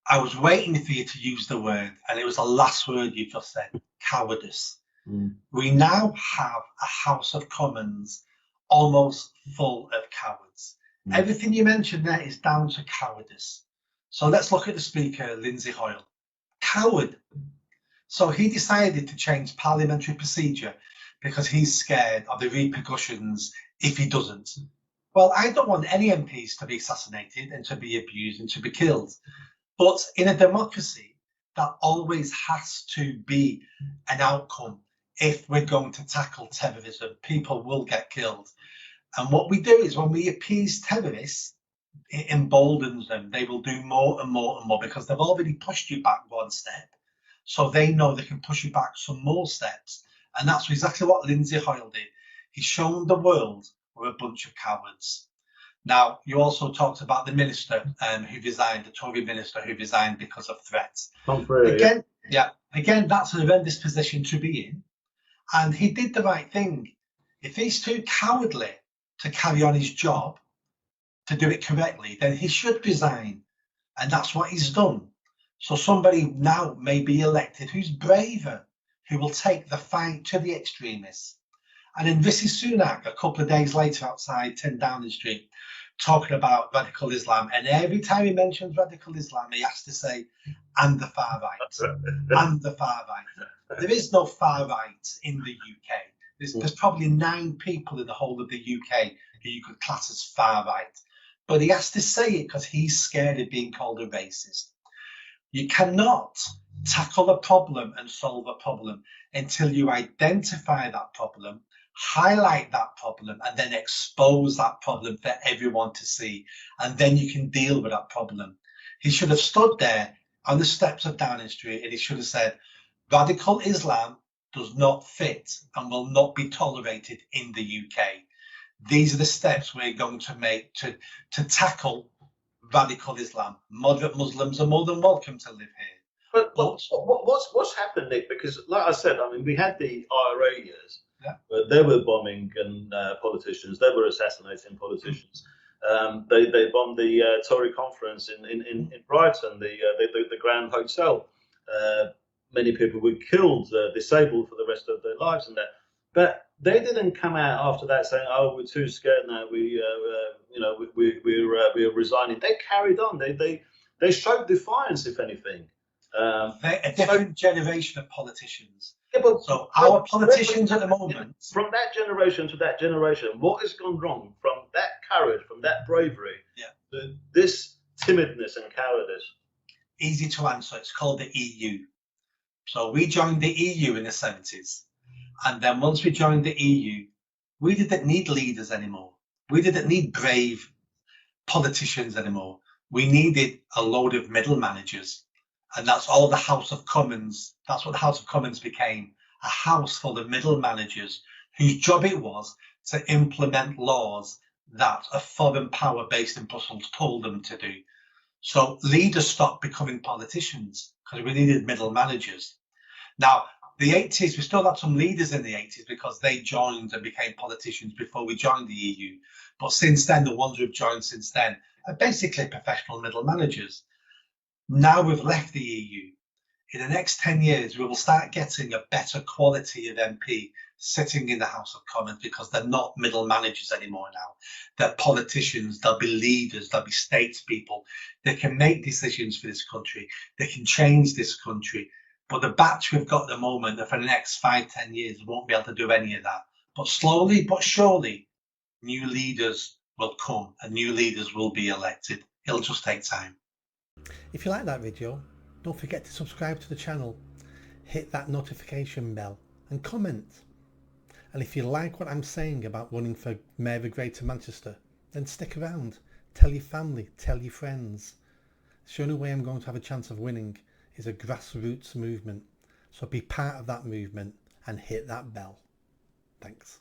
I was waiting for you to use the word, and it was the last word you just said, cowardice. We now have a House of Commons almost full of cowards. Everything you mentioned there is down to cowardice. So let's look at the Speaker, Lindsay Hoyle. Coward. So he decided to change parliamentary procedure because he's scared of the repercussions if he doesn't. Well, I don't want any MPs to be assassinated and to be abused and to be killed. But in a democracy, that always has to be an outcome. If we're going to tackle terrorism, people will get killed. And what we do is when we appease terrorists, it emboldens them. They will do more and more and more because they've already pushed you back one step. So they know they can push you back some more steps. And that's exactly what Lindsay Hoyle did. He's shown the world we're a bunch of cowards. Now, you also talked about the minister who resigned, the Tory minister who resigned because of threats. Again, that's an horrendous position to be in. And he did the right thing. If he's too cowardly to carry on his job, to do it correctly, then he should resign. And that's what he's done. So somebody now may be elected who's braver, who will take the fight to the extremists. And then Rishi Sunak, a couple of days later outside 10 Downing Street, talking about radical Islam. And every time he mentions radical Islam, he has to say, and the far right, and the far right. There is no far right in the UK. There's probably 9 people in the whole of the UK who you could class as far right. But he has to say it because he's scared of being called a racist. You cannot tackle a problem and solve a problem until you identify that problem, highlight that problem, and then expose that problem for everyone to see. And then you can deal with that problem. He should have stood there on the steps of Downing Street and he should have said, radical Islam does not fit and will not be tolerated in the UK. These are the steps we're going to make to tackle radical Islam. Moderate Muslims are more than welcome to live here. But what's happened, Nick? Because, like I said, I mean, we had the IRA years, where they were bombing and politicians, they were assassinating politicians. They bombed the Tory conference in Brighton, the Grand Hotel. Many people were killed, disabled for the rest of their lives, and that. But they didn't come out after that saying, "Oh, we're too scared now. We're resigning." They carried on. They showed defiance, if anything. They're a different generation of politicians. Yeah, but so our politicians at the moment, from that generation to that generation, what has gone wrong from that courage, from that bravery, to this timidness and cowardice? Easy to answer. It's called the EU. So we joined the EU in the 70s. And then once we joined the EU, we didn't need leaders anymore. We didn't need brave politicians anymore. We needed a load of middle managers. And that's all the House of Commons. That's what the House of Commons became, a house full of middle managers whose job it was to implement laws that a foreign power based in Brussels told them to do. So leaders stopped becoming politicians because we needed middle managers. Now, the 80s, we still had some leaders in the 80s because they joined and became politicians before we joined the EU. But since then, the ones who've joined since then are basically professional middle managers. Now we've left the EU. In the next 10 years, we will start getting a better quality of MP sitting in the House of Commons because they're not middle managers anymore now. They're politicians, they'll be leaders, they'll be statespeople. They can make decisions for this country. They can change this country. But the batch we've got at the moment, for the next 5-10 years, won't be able to do any of that. But slowly but surely, new leaders will come and new leaders will be elected. It'll just take time. If you like that video, don't forget to subscribe to the channel, hit that notification bell and comment. And if you like what I'm saying about running for Mayor of Greater Manchester, then stick around. Tell your family, tell your friends. The only way I'm going to have a chance of winning is a grassroots movement. So be part of that movement and hit that bell. Thanks.